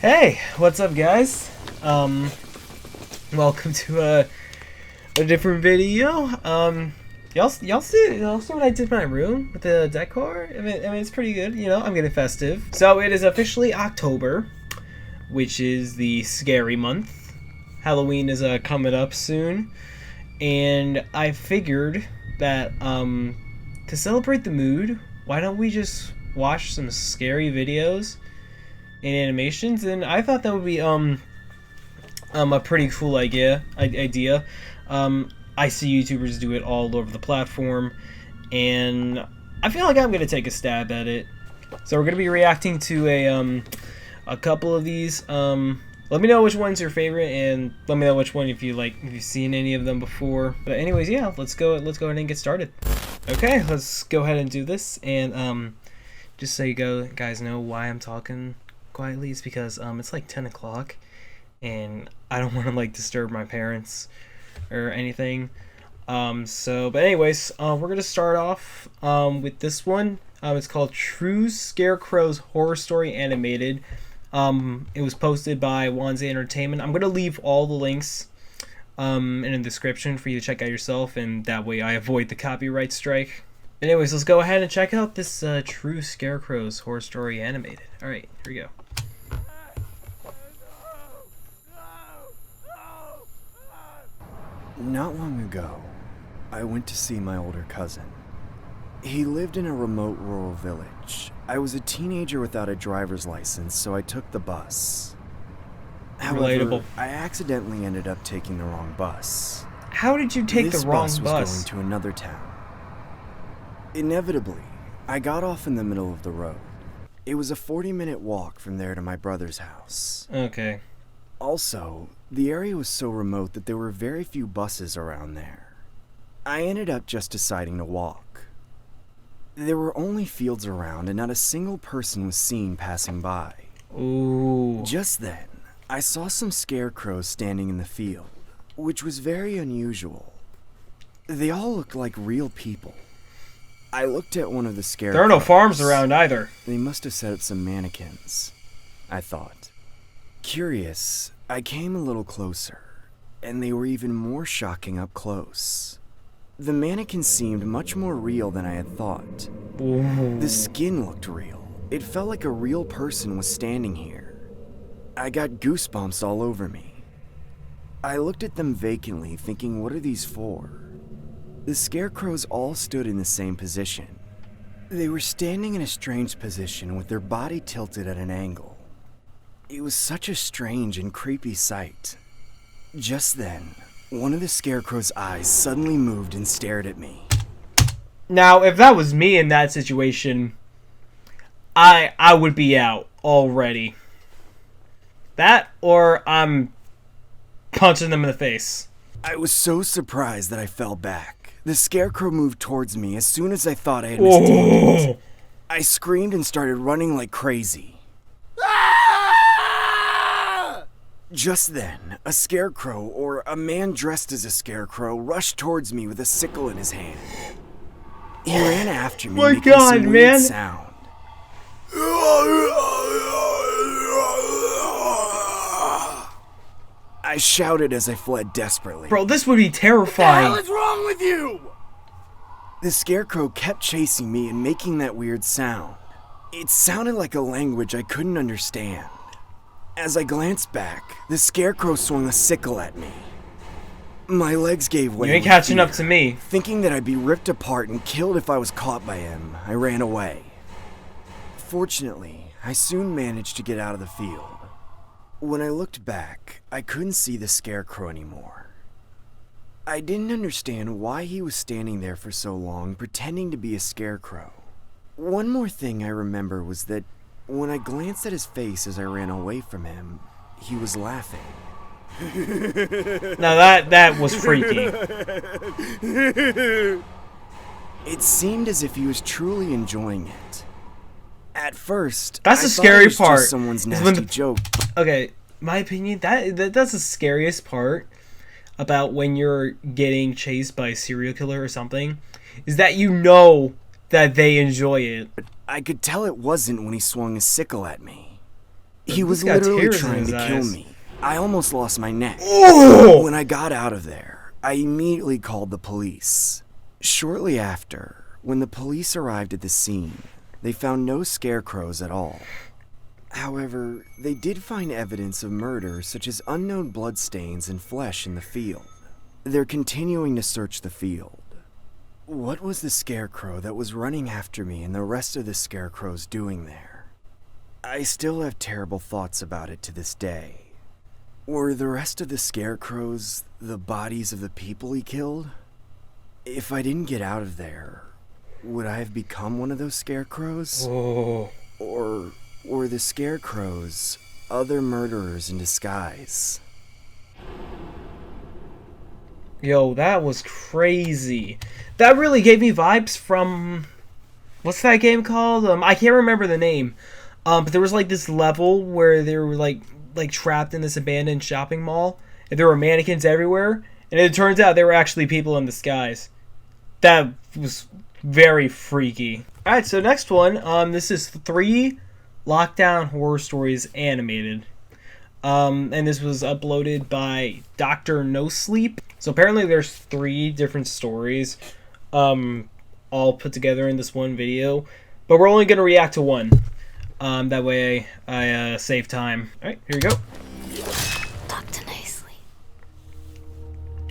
Hey, what's up, guys? Welcome to a different video. Y'all see what I did in my room with the decor? I mean, it's pretty good. You know, I'm getting festive. So it is officially October, which is the scary month. Halloween is coming up soon, and I figured that to celebrate the mood, why don't we just watch some scary videos and animations? And I thought that would be a pretty cool idea. I see YouTubers do it all over the platform, and I feel like I'm gonna take a stab at it. So we're gonna be reacting to a couple of these. Let me know which one's your favorite, and let me know which one if you've seen any of them before. But anyways, yeah, let's go ahead and get started. Okay, let's go ahead and do this. And just so you guys know why I'm talking quietly, is because it's like 10 o'clock and I don't want to like disturb my parents or anything. But anyways, we're gonna start off with this one. It's called True Scarecrow's Horror Story Animated. It was posted by Wanze Entertainment. I'm gonna leave all the links in the description for you to check out yourself, and that way I avoid the copyright strike. Anyways, let's go ahead and check out this True Scarecrow's Horror Story Animated. Alright, here we go. Not long ago, I went to see my older cousin. He lived in a remote rural village. I was a teenager without a driver's license, so I took the bus. However, Relatable. I accidentally ended up taking the wrong bus. How did you take the wrong This bus was going to another town. Inevitably, I got off in the middle of the road. It was a 40-minute walk from there to my brother's house. Okay. Also, the area was so remote that there were very few buses around there. I ended up just deciding to walk. There were only fields around, and not a single person was seen passing by. Ooh. Just then, I saw some scarecrows standing in the field, which was very unusual. They all looked like real people. I looked at one of the scarecrows. There are no farms around either. They must have set up some mannequins, I thought. Curious, I came a little closer, and they were even more shocking up close. The mannequins seemed much more real than I had thought. Ooh. The skin looked real. It felt like a real person was standing here. I got goosebumps all over me. I looked at them vacantly, thinking, what are these for? The scarecrows all stood in the same position. They were standing in a strange position with their body tilted at an angle. It was such a strange and creepy sight. Just then, one of the scarecrow's eyes suddenly moved and stared at me. Now, if that was me in that situation, I would be out already. That, or I'm punching them in the face. I was so surprised that I fell back. The scarecrow moved towards me as soon as I thought I had mistaken it. I screamed and started running like crazy. Just then, a scarecrow, or a man dressed as a scarecrow, rushed towards me with a sickle in his hand. He ran after me, making some weird sound. I shouted as I fled desperately. Bro, this would be terrifying. What the hell is wrong with you? The scarecrow kept chasing me and making that weird sound. It sounded like a language I couldn't understand. As I glanced back, the scarecrow swung a sickle at me. My legs gave way. You ain't catching up to me. Thinking that I'd be ripped apart and killed if I was caught by him, I ran away. Fortunately, I soon managed to get out of the field. When I looked back, I couldn't see the scarecrow anymore. I didn't understand why he was standing there for so long, pretending to be a scarecrow. One more thing I remember was that when I glanced at his face as I ran away from him, he was laughing. Now that was freaky. It seemed as if he was truly enjoying it. At first, that's I the scary thought it was part. Just someone's nasty joke. Okay, my opinion, that's the scariest part about when you're getting chased by a serial killer or something, is that you know that they enjoy it. I could tell it wasn't when he swung his sickle at me. He was He's got literally tears in trying his to kill eyes. me. I almost lost my neck. Oh! When I got out of there, I immediately called the police. Shortly after, when the police arrived at the scene, they found no scarecrows at all. However, they did find evidence of murder such as unknown bloodstains and flesh in the field. They're continuing to search the field. What was the scarecrow that was running after me and the rest of the scarecrows doing there? I still have terrible thoughts about it to this day. Were the rest of the scarecrows the bodies of the people he killed? If I didn't get out of there, would I have become one of those scarecrows? Oh. Or were the scarecrows other murderers in disguise? Yo, that was crazy. That really gave me vibes from... What's that game called? I can't remember the name. But there was like this level where they were like trapped in this abandoned shopping mall. And there were mannequins everywhere. And it turns out they were actually people in disguise. That was very freaky. Alright, so next one. This is 3 Lockdown Horror Stories animated. And this was uploaded by Dr. No Sleep. So apparently there's 3 different stories all put together in this one video. But we're only going to react to one. That way I save time. Alright, here we go. Dr. No Sleep.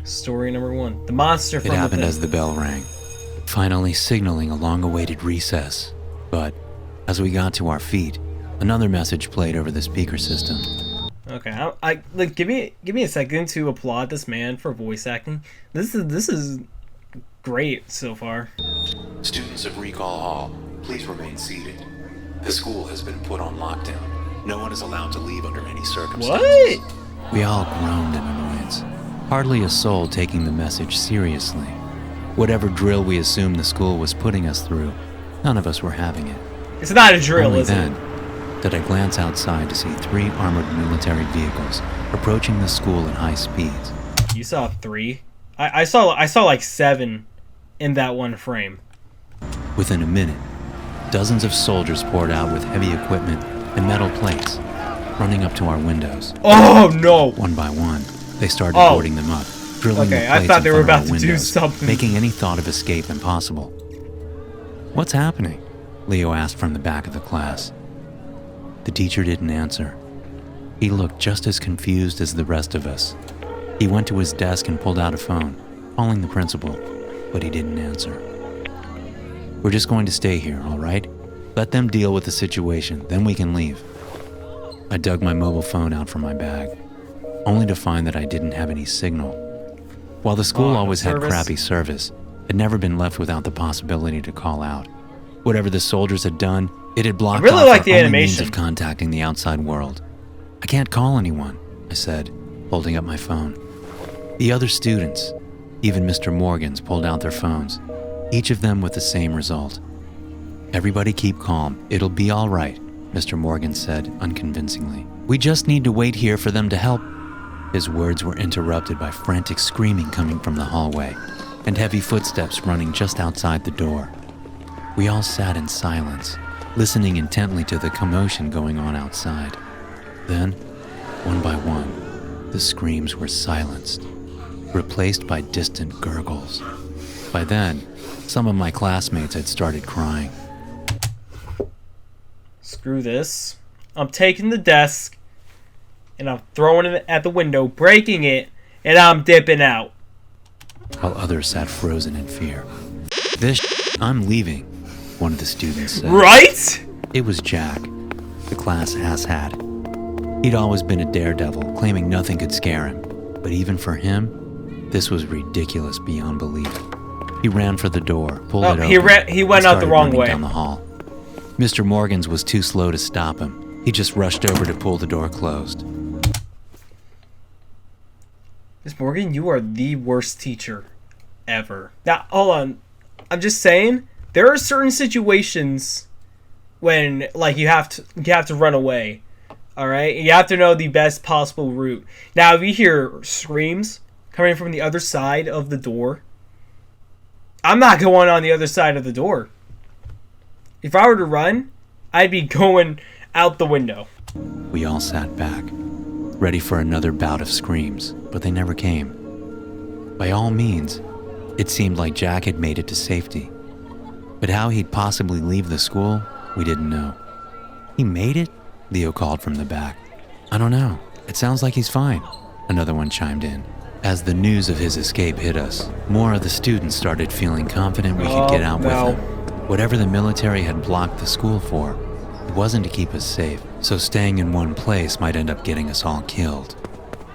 Story number 1. The monster from It happened within. as the bell rang, finally signaling a long-awaited recess. But as we got to our feet, another message played over the speaker system. Okay, I like give me a second to applaud this man for voice acting. This is great so far. Students of Recall Hall, please remain seated. The school has been put on lockdown. No one is allowed to leave under any circumstances. What? We all groaned in annoyance, hardly a soul taking the message seriously. Whatever drill we assumed the school was putting us through, none of us were having it. It's not a drill, Only is then it? did I glance outside to see 3 armored military vehicles approaching the school at high speeds. You saw 3? I saw like 7 in that one frame. Within a minute, dozens of soldiers poured out with heavy equipment and metal plates, running up to our windows. Oh no! One by one, they started Oh. boarding them up, drilling Okay, the I plates thought in they were front of about our to do windows, something. making any thought of escape impossible. "What's happening?" Leo asked from the back of the class. The teacher didn't answer. He looked just as confused as the rest of us. He went to his desk and pulled out a phone, calling the principal, but he didn't answer. "We're just going to stay here, all right? Let them deal with the situation, then we can leave." I dug my mobile phone out from my bag, only to find that I didn't have any signal. While the school Oh, no always had service? crappy service, I'd never been left without the possibility to call out. Whatever the soldiers had done, it had blocked really off like our the only animation. means of contacting the outside world. "I can't call anyone," I said, holding up my phone. The other students, even Mr. Morgan's, pulled out their phones, each of them with the same result. "Everybody keep calm. It'll be all right," Mr. Morgan said unconvincingly. "We just need to wait here for them to help." His words were interrupted by frantic screaming coming from the hallway and heavy footsteps running just outside the door. We all sat in silence, listening intently to the commotion going on outside. Then, one by one, the screams were silenced, replaced by distant gurgles. By then, some of my classmates had started crying. Screw this. I'm taking the desk and I'm throwing it at the window, breaking it, and I'm dipping out. While others sat frozen in fear. I'm leaving," one of the students said. Right? It was Jack, the class asshat. He'd always been a daredevil, claiming nothing could scare him. But even for him, this was ridiculous beyond belief. He ran for the door, pulled it open. He went and out the started wrong running way. down the hall. Mr. Morgan's was too slow to stop him. He just rushed over to pull the door closed. Miss Morgan, you are the worst teacher ever. Now, hold on. I'm just saying, there are certain situations when, like, you have to run away. All right, you have to know the best possible route. Now, if you hear screams coming from the other side of the door, I'm not going on the other side of the door. If I were to run, I'd be going out the window. We all sat back, ready for another bout of screams, but they never came. By all means, it seemed like Jack had made it to safety. But how he'd possibly leave the school, we didn't know. He made it? Leo called from the back. I don't know. It sounds like he's fine. Another one chimed in. As the news of his escape hit us, more of the students started feeling confident we could get out with him. Whatever the military had blocked the school for, it wasn't to keep us safe, so staying in one place might end up getting us all killed.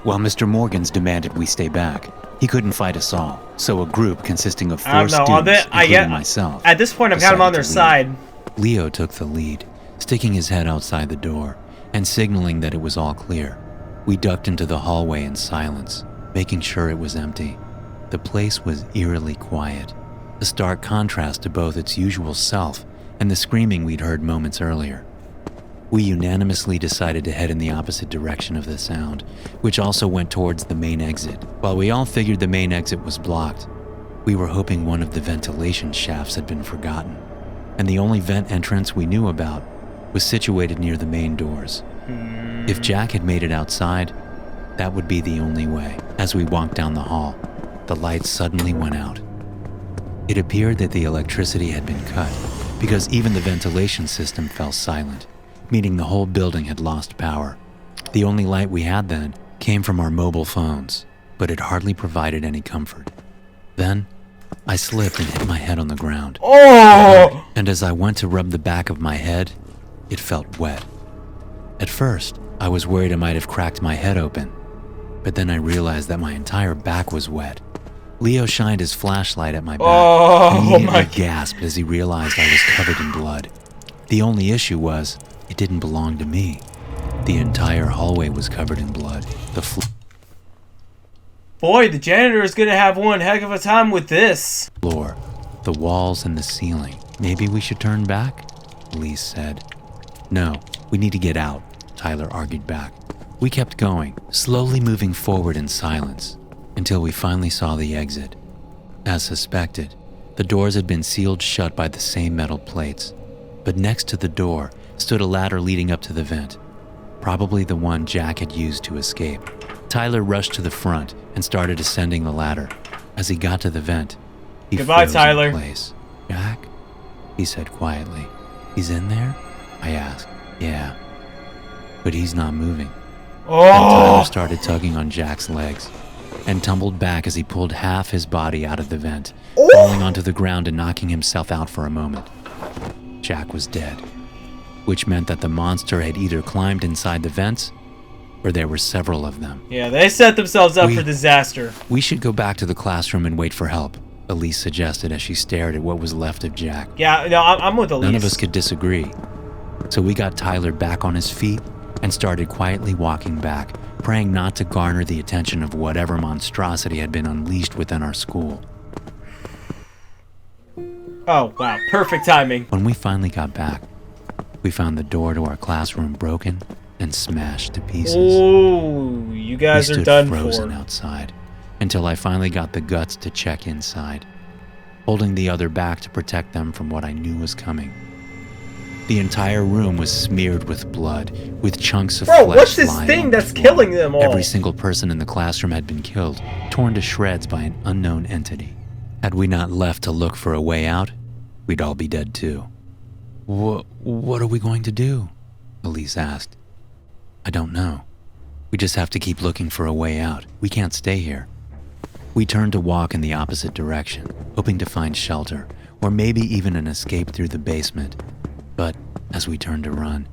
While Mr. Morgans demanded we stay back, he couldn't fight us all, so a group consisting of 4 students, including myself, at this point I'm kind of on their side. Leo took the lead, sticking his head outside the door and signaling that it was all clear. We ducked into the hallway in silence, making sure it was empty. The place was eerily quiet, a stark contrast to both its usual self and the screaming we'd heard moments earlier. We unanimously decided to head in the opposite direction of the sound, which also went towards the main exit. While we all figured the main exit was blocked, we were hoping one of the ventilation shafts had been forgotten, and the only vent entrance we knew about was situated near the main doors. If Jack had made it outside, that would be the only way. As we walked down the hall, the lights suddenly went out. It appeared that the electricity had been cut, because even the ventilation system fell silent, meaning the whole building had lost power. The only light we had then came from our mobile phones, but it hardly provided any comfort. Then, I slipped and hit my head on the ground. Oh! And as I went to rub the back of my head, it felt wet. At first, I was worried I might have cracked my head open, but then I realized that my entire back was wet. Leo shined his flashlight at my back and immediately gasped as he realized I was covered in blood. The only issue was, it didn't belong to me. The entire hallway was covered in blood. Boy, the janitor is gonna have one heck of a time with this. Floor, the walls, and the ceiling. Maybe we should turn back? Elise said. No, we need to get out, Tyler argued back. We kept going, slowly moving forward in silence, until we finally saw the exit. As suspected, the doors had been sealed shut by the same metal plates, but next to the door stood a ladder leading up to the vent, probably the one Jack had used to escape. Tyler rushed to the front and started ascending the ladder. As he got to the vent, he froze in place. Jack? He said quietly. He's in there? I asked. Yeah. But he's not moving. And Tyler started tugging on Jack's legs and tumbled back as he pulled half his body out of the vent, falling onto the ground and knocking himself out for a moment. Jack was dead, which meant that the monster had either climbed inside the vents or there were several of them. Yeah, they set themselves up for disaster. We should go back to the classroom and wait for help, Elise suggested as she stared at what was left of Jack. Yeah, no, I'm with Elise. None of us could disagree. So we got Tyler back on his feet and started quietly walking back, praying not to garner the attention of whatever monstrosity had been unleashed within our school. Oh, wow. Perfect timing. When we finally got back, we found the door to our classroom broken and smashed to pieces. Oh, you guys are done for. We stood frozen outside until I finally got the guts to check inside, holding the other back to protect them from what I knew was coming. The entire room was smeared with blood, with chunks of flesh what's this lying thing on that's the floor. killing them all? Every single person in the classroom had been killed, torn to shreds by an unknown entity. Had we not left to look for a way out, we'd all be dead too. What are we going to do? Elise asked. I don't know. We just have to keep looking for a way out. We can't stay here. We turned to walk in the opposite direction, hoping to find shelter, or maybe even an escape through the basement. But as we turned to run,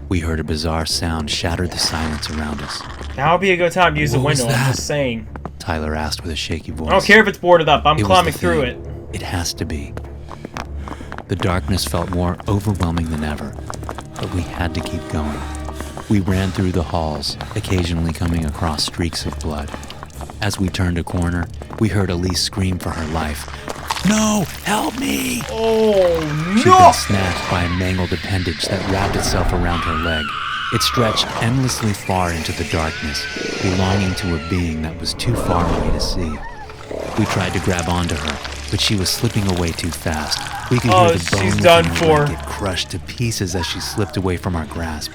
we heard a bizarre sound shatter the silence around us. Now would be a good time to use the window, I'm just saying. Tyler asked with a shaky voice. I don't care if it's boarded up, I'm climbing through it. It has to be. The darkness felt more overwhelming than ever, but we had to keep going. We ran through the halls, occasionally coming across streaks of blood. As we turned a corner, we heard Elise scream for her life. No! Help me! Oh, no! She'd been snatched by a mangled appendage that wrapped itself around her leg. It stretched endlessly far into the darkness, belonging to a being that was too far away to see. We tried to grab onto her, but she was slipping away too fast. We could Oh, hear the she's bone done within her leg for. get crushed to pieces as she slipped away from our grasp.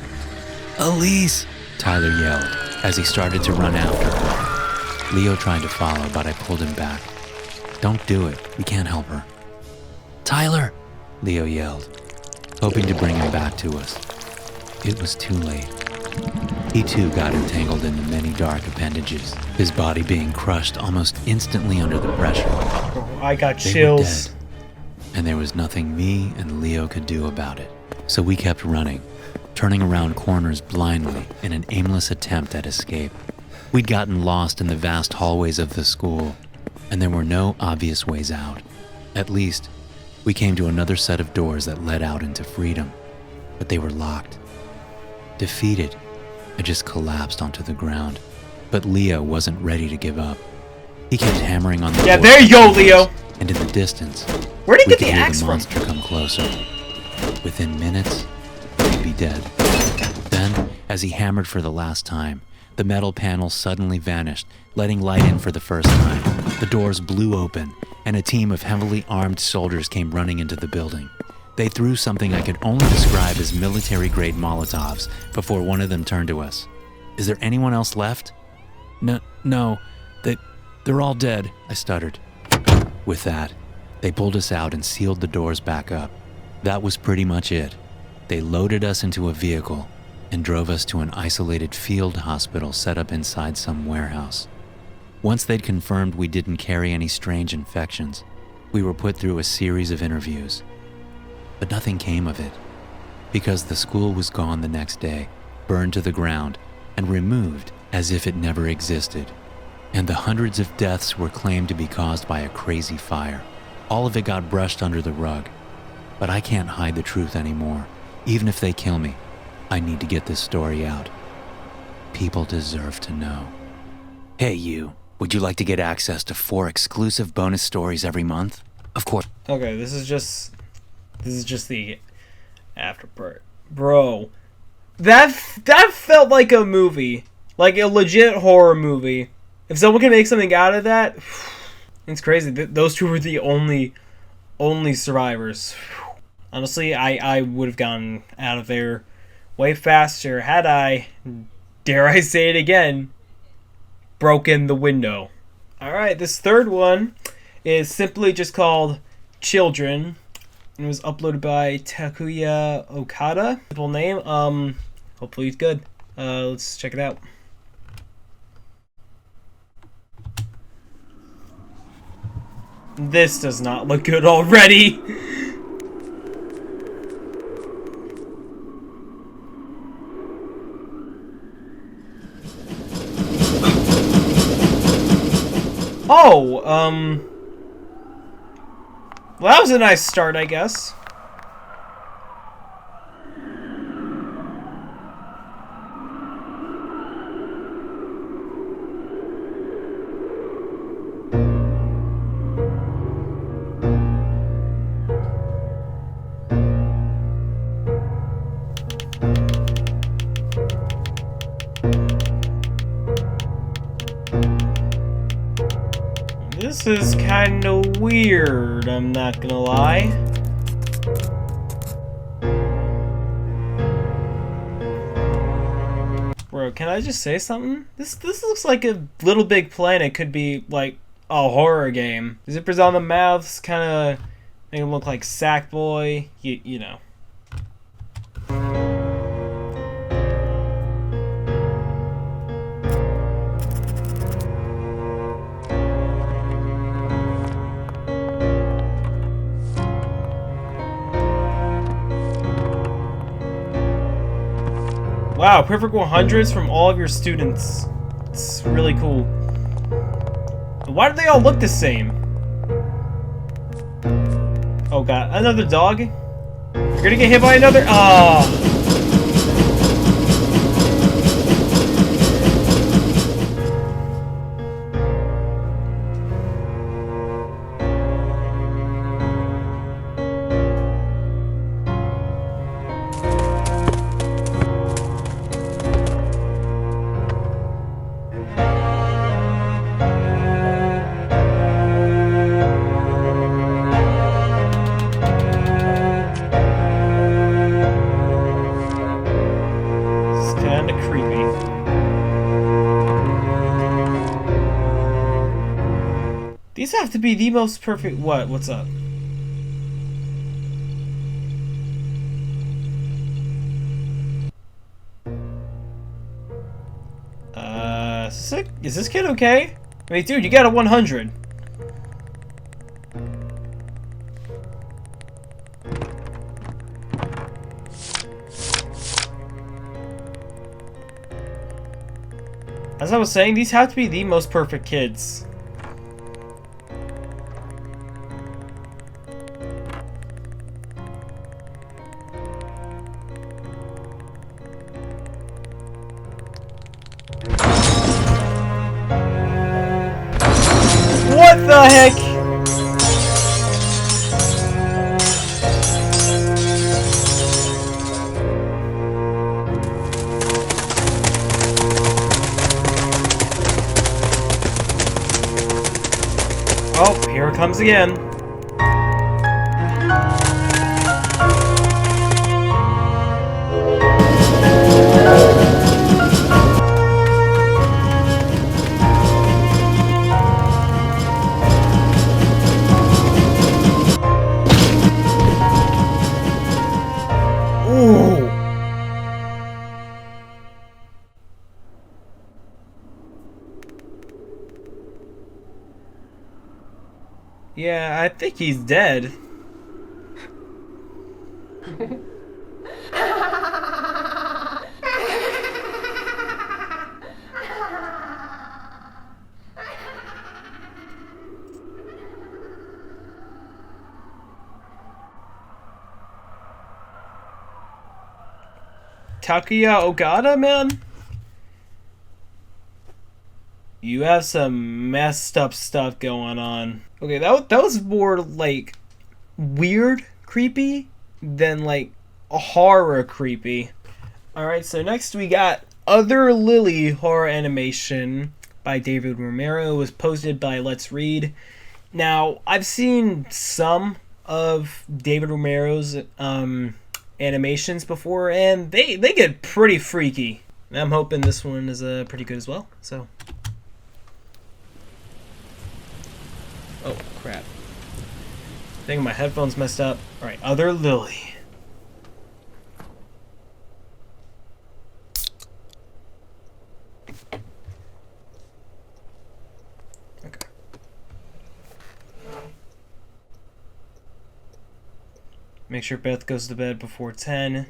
"Elise!" Tyler yelled as he started to run after her. Leo tried to follow, but I pulled him back. "Don't do it. We can't help her." "Tyler!" Leo yelled, hoping to bring him back to us. It was too late. He too got entangled in the many dark appendages, his body being crushed almost instantly under the pressure. Oh, I got They were chills. dead, and there was nothing me and Leo could do about it. So we kept running, turning around corners blindly in an aimless attempt at escape. We'd gotten lost in the vast hallways of the school, and there were no obvious ways out. At least, we came to another set of doors that led out into freedom, but they were locked. Defeated, I just collapsed onto the ground, but Leo wasn't ready to give up. He kept hammering on the Yeah, door there you go, with Leo. hammers, and in the distance, Where'd he we get could the hear axe the from? monster come closer. Within minutes, we'd be dead. Then, as he hammered for the last time, the metal panel suddenly vanished, letting light in for the first time. The doors blew open, and a team of heavily armed soldiers came running into the building. They threw something I could only describe as military-grade Molotovs before one of them turned to us. "Is there anyone else left?" No, they're all dead," I stuttered. With that, they pulled us out and sealed the doors back up. That was pretty much it. They loaded us into a vehicle and drove us to an isolated field hospital set up inside some warehouse. Once they'd confirmed we didn't carry any strange infections, we were put through a series of interviews. But nothing came of it, because the school was gone the next day, burned to the ground, and removed as if it never existed. And the hundreds of deaths were claimed to be caused by a crazy fire. All of it got brushed under the rug. But I can't hide the truth anymore. Even if they kill me, I need to get this story out. People deserve to know. Hey you, would you like to get access to 4 exclusive bonus stories every month? Of course. Okay, this is just the after part, bro. That felt like a movie, like a legit horror movie. If someone can make something out of that, it's crazy. Those two were the only survivors. Honestly, I would have gotten out of there way faster had I, dare I say it again, broken the window. Alright, this third one is simply just called Children. It was uploaded by Takuya Okada. Simple name. Hopefully it's good. Let's check it out. This does not look good already. Oh, well, that was a nice start, I guess. This is kinda weird, I'm not gonna lie. Bro, can I just say something? This looks like a Little Big Planet could be like a horror game. The zippers on the mouths kinda make him look like Sackboy, you know. Wow, perfect 100s from all of your students. It's really cool. Why do they all look the same? Oh god, another dog? You're gonna get hit by another? Oh. creepy. These have to be the most perfect. What? What's up? Is this kid okay? I mean, dude, you got a 100. As I was saying, these have to be the most perfect kids. What the heck? Oh, here it comes again. Ooh. Yeah, I think he's dead. Takuya Ogata, man? You have some messed up stuff going on. Okay, that was more like weird creepy than like a horror creepy. Alright, so next we got Other Lily horror animation by David Romero. It was posted by Let's Read. Now, I've seen some of David Romero's animations before, and they get pretty freaky. And I'm hoping this one is pretty good as well. So, oh crap! I think my headphones messed up. All right, Other Lily. Okay. Make sure Beth goes to bed before 10.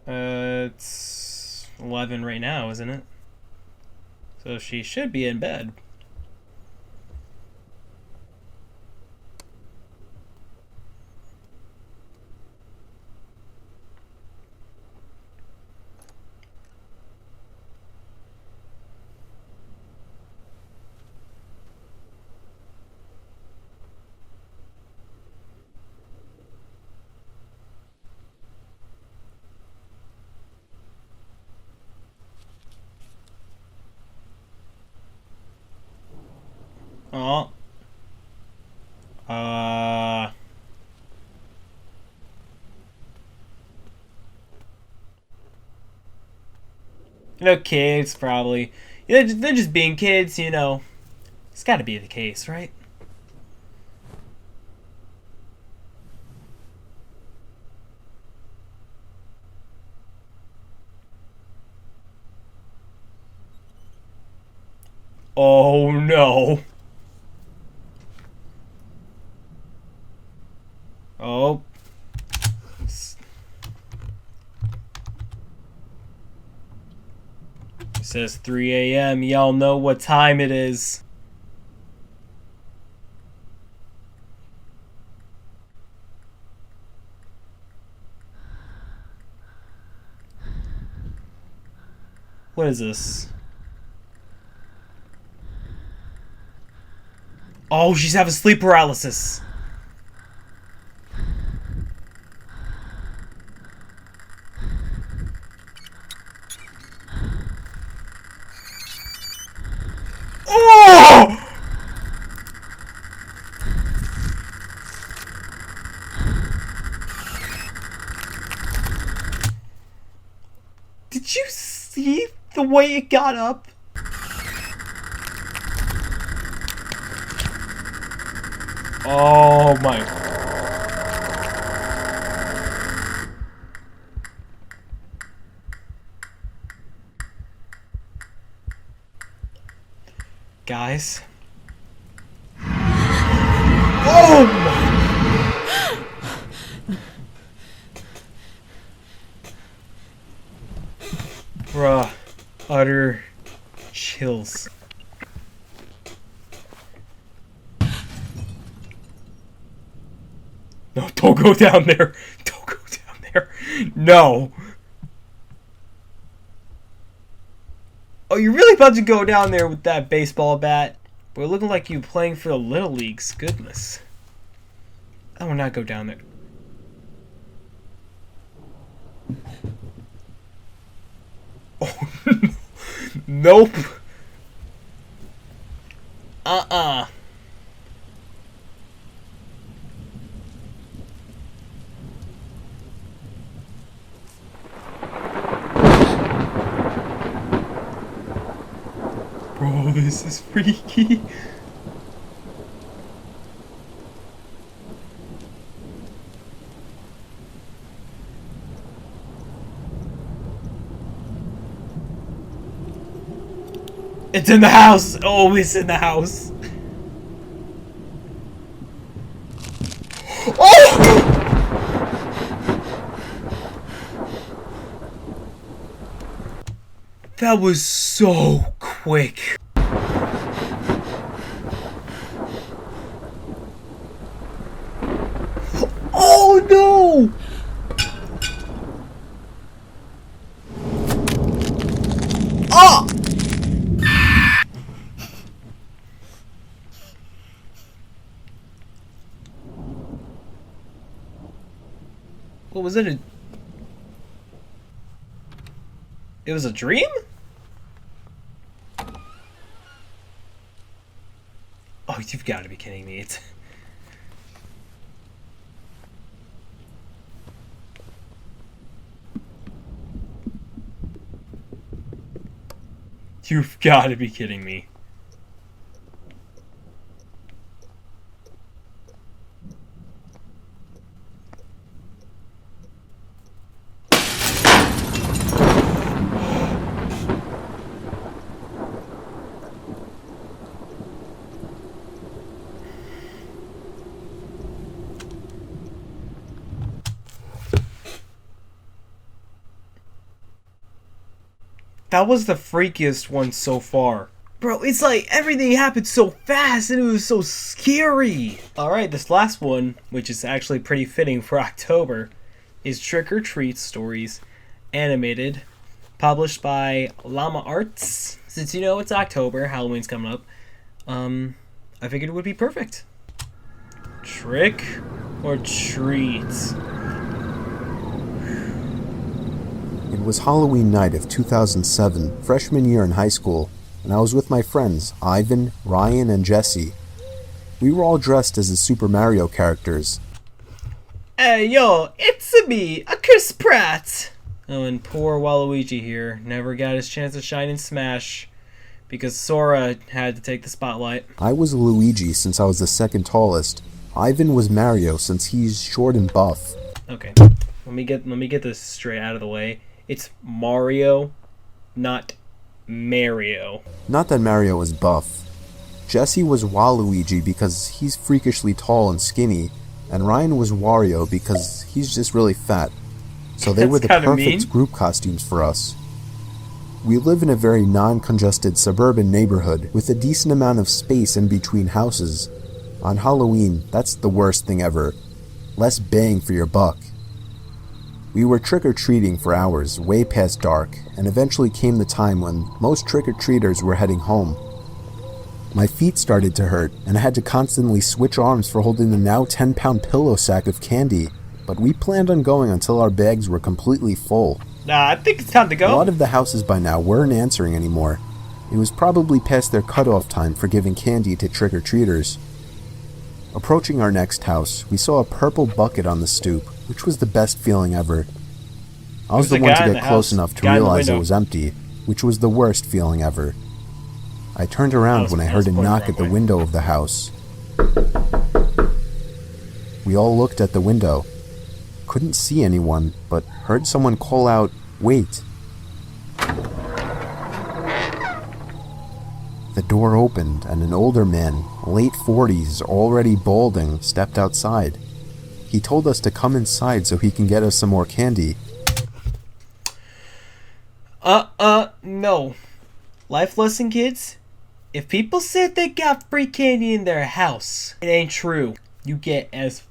It's 11 right now, isn't it? So she should be in bed. Oh. Kids, probably. Yeah, they're just being kids, you know. It's gotta be the case, right? Oh, no. Oh. It says 3 a.m. Y'all know what time it is. What is this? Oh, she's having sleep paralysis. Oh! the way it got up. Oh my. Guys. Oh my. Bruh. Utter chills. No, don't go down there. Don't go down there. No. Oh, you're really about to go down there with that baseball bat? Boy, looking like you playing for the Little Leagues. Goodness. I will not go down there. Oh, nope. Bro, this is freaky. It's in the house! Oh, it's in the house! Oh! That was so quick. Oh no! Oh! What was it? It was a dream? Oh, you've got to be kidding me. You've got to be kidding me. That was the freakiest one so far. Bro, it's like everything happened so fast and it was so scary. Alright, this last one, which is actually pretty fitting for October, is Trick or Treat Stories Animated, published by Llama Arts. Since you know it's October, Halloween's coming up, I figured it would be perfect. Trick or treat? It was Halloween night of 2007, freshman year in high school, and I was with my friends, Ivan, Ryan, and Jesse. We were all dressed as the Super Mario characters. Hey yo, it's me, a Chris Pratt! Oh, and poor Waluigi here never got his chance to shine in Smash because Sora had to take the spotlight. I was Luigi since I was the second tallest. Ivan was Mario since he's short and buff. Okay, let me get this straight out of the way. It's Mario, not Mario. Not that Mario was buff. Jesse was Waluigi because he's freakishly tall and skinny, and Ryan was Wario because he's just really fat. So they were the perfect group costumes for us. We live in a very non-congested suburban neighborhood with a decent amount of space in between houses. On Halloween, that's the worst thing ever. Less bang for your buck. We were trick-or-treating for hours, way past dark, and eventually came the time when most trick-or-treaters were heading home. My feet started to hurt, and I had to constantly switch arms for holding the now 10-pound pillow sack of candy, but we planned on going until our bags were completely full. Nah, I think it's time to go. A lot of the houses by now weren't answering anymore. It was probably past their cutoff time for giving candy to trick-or-treaters. Approaching our next house, we saw a purple bucket on the stoop, which was the best feeling ever. I was the one to get close enough to realize it was empty, which was the worst feeling ever. I turned around when I heard a knock at the window of the house. We all looked at the window. Couldn't see anyone, but heard someone call out, "Wait." The door opened and an older man, late 40s, already balding, stepped outside. He told us to come inside so he can get us some more candy. No. Life lesson, kids. If people said they got free candy in their house, it ain't true. You get as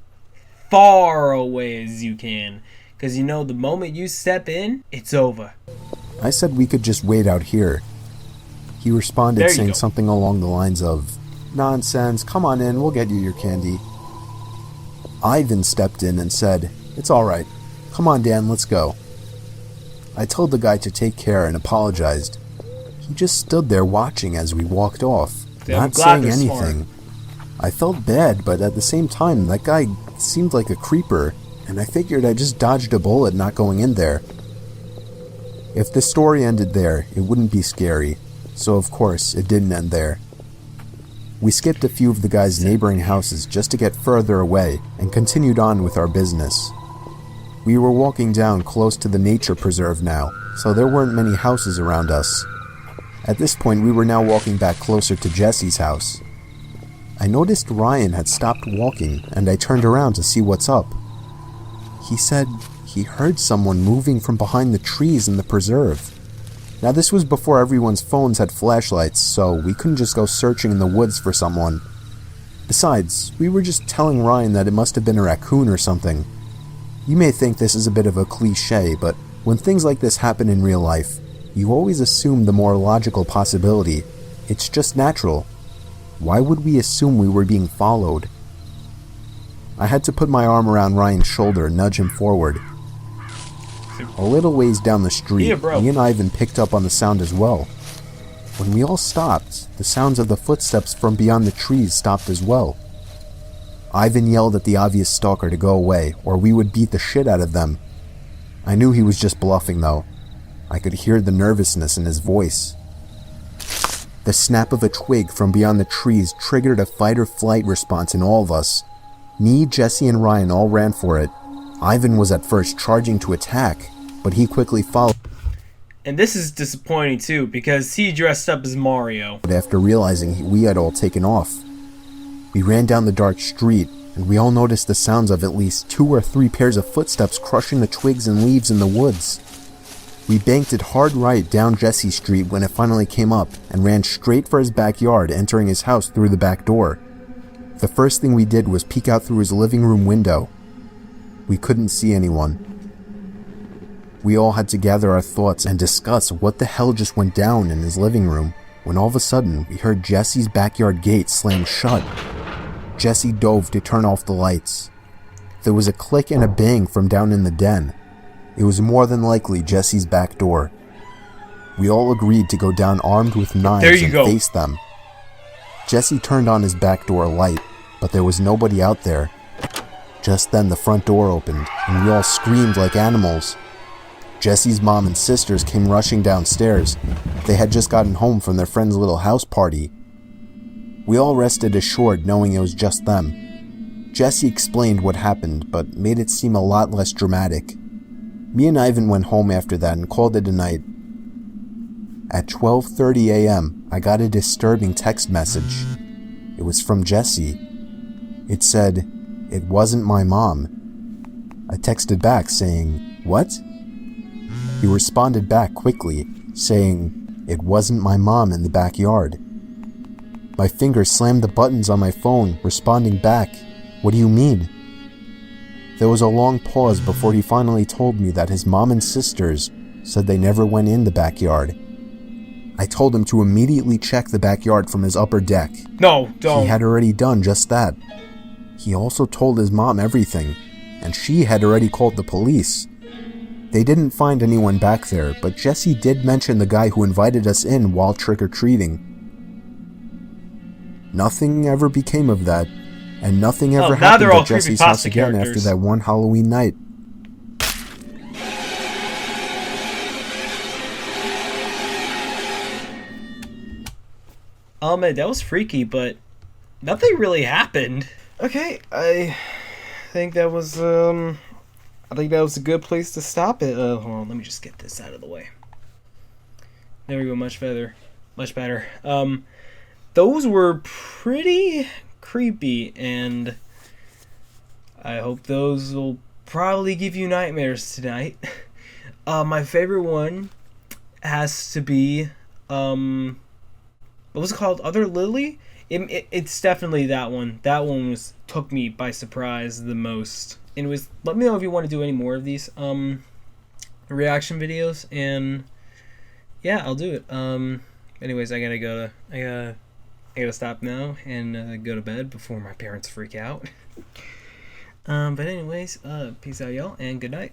far away as you can. Because you know the moment you step in, it's over. I said we could just wait out here. He responded saying something along the lines of, "Nonsense, come on in, we'll get you your candy." Ivan stepped in and said, "It's alright. Come on, Dan, let's go." I told the guy to take care and apologized. He just stood there watching as we walked off, not saying anything. I felt bad, but at the same time, that guy seemed like a creeper, and I figured I just dodged a bullet not going in there. If the story ended there, it wouldn't be scary, so of course, it didn't end there. We skipped a few of the guy's neighboring houses just to get further away, and continued on with our business. We were walking down close to the nature preserve now, so there weren't many houses around us. At this point, we were now walking back closer to Jesse's house. I noticed Ryan had stopped walking, and I turned around to see what's up. He said he heard someone moving from behind the trees in the preserve. Now this was before everyone's phones had flashlights, so we couldn't just go searching in the woods for someone. Besides, we were just telling Ryan that it must have been a raccoon or something. You may think this is a bit of a cliche, but when things like this happen in real life, you always assume the more logical possibility. It's just natural. Why would we assume we were being followed? I had to put my arm around Ryan's shoulder and nudge him forward. A little ways down the street, me and Ivan picked up on the sound as well. When we all stopped, the sounds of the footsteps from beyond the trees stopped as well. Ivan yelled at the obvious stalker to go away, or we would beat the shit out of them. I knew he was just bluffing though. I could hear the nervousness in his voice. The snap of a twig from beyond the trees triggered a fight-or-flight response in all of us. Me, Jesse, and Ryan all ran for it. Ivan was at first charging to attack, but he quickly followed. And this is disappointing too, because he dressed up as Mario. After realizing we had all taken off. We ran down the dark street, and we all noticed the sounds of at least 2 or 3 pairs of footsteps crushing the twigs and leaves in the woods. We banked it hard right down Jesse Street when it finally came up, and ran straight for his backyard, entering his house through the back door. The first thing we did was peek out through his living room window. We couldn't see anyone. We all had to gather our thoughts and discuss what the hell just went down in his living room, when all of a sudden we heard Jesse's backyard gate slam shut. Jesse dove to turn off the lights. There was a click and a bang from down in the den. It was more than likely Jesse's back door. We all agreed to go down armed with knives and face them. Jesse turned on his back door light, but there was nobody out there. Just then the front door opened, and we all screamed like animals. Jesse's mom and sisters came rushing downstairs. They had just gotten home from their friend's little house party. We all rested assured knowing it was just them. Jesse explained what happened, but made it seem a lot less dramatic. Me and Ivan went home after that and called it a night. At 12:30 a.m., I got a disturbing text message. It was from Jesse. It said, "It wasn't my mom." I texted back saying, "What?" He responded back quickly, saying, "It wasn't my mom in the backyard." My fingers slammed the buttons on my phone, responding back, "What do you mean?" There was a long pause before he finally told me that his mom and sisters said they never went in the backyard. I told him to immediately check the backyard from his upper deck. No, don't. He had already done just that. He also told his mom everything, and she had already called the police. They didn't find anyone back there, but Jesse did mention the guy who invited us in while trick-or-treating. Nothing ever became of that, and nothing ever happened at Jesse's house again after that one Halloween night. That was freaky, but nothing really happened. Okay, I think that was a good place to stop it. Hold on, let me just get this out of the way. There we go, much better. Those were pretty creepy, and I hope those will probably give you nightmares tonight. My favorite one has to be, what was it called? Other Lily? It's definitely that one. That one took me by surprise the most. Anyways, let me know if you want to do any more of these reaction videos, and yeah, I'll do it. Anyways, I gotta stop now and go to bed before my parents freak out. But anyways, peace out, y'all, and good night.